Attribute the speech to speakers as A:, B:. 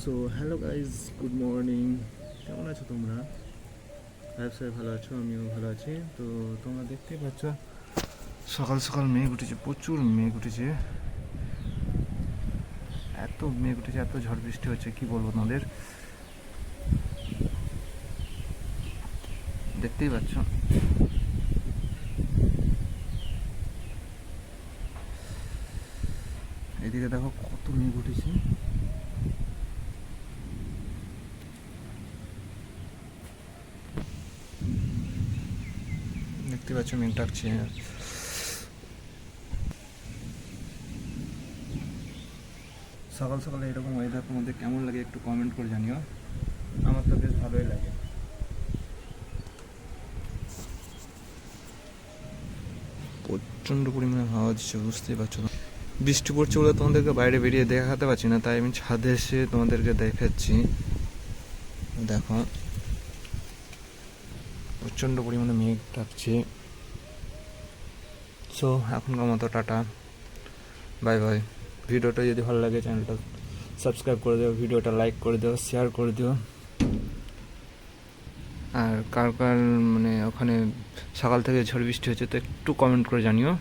A: So hello guys, good morning. কেমন আছো তোমরা? সবাই ভালো আছো, আমিও ভালো আছি। তো তোমরা দেখতেই পাচ্ছ সকাল সকাল মেঘ উঠেছে, প্রচুর মেঘ উঠেছে। এত মেঘ উঠেছে, এত ঝড় বৃষ্টি হচ্ছে, কি বলবো তোমাদের। দেখতেই পাচ্ছ। এদিকে দেখো কত মেঘ উঠেছে। দেখতে পাচ্ছ মেঘ ডাকছে। সকাল সকালে এরকম ওয়েদার তোমাদের কেমন লাগে একটু কমেন্ট করে জানিও। আমার তো বেশ ভালোই লাগে। প্রচণ্ড পরিমাণে হাওয়া দিচ্ছে, বুঝতেই পারছো না। বৃষ্টি পড়ছে বলে তোমাদেরকে বাইরে বেরিয়ে দেখাতে পারছি না, তাই আমি ছাদে এসে তোমাদেরকে দেখাচ্ছি। দেখো প্রচণ্ড পরিমাণে মেঘ ডাকছে। সো এখনকার মতো টাটা, বাই বাই। ভিডিওটা যদি ভালো লাগে চ্যানেলটা সাবস্ক্রাইব করে দিও, ভিডিওটা লাইক করে দিও, শেয়ার করে দিও। আর কার কার মানে ওখানে সকাল থেকে ঝড় বৃষ্টি হচ্ছে তো একটু কমেন্ট করে জানিও।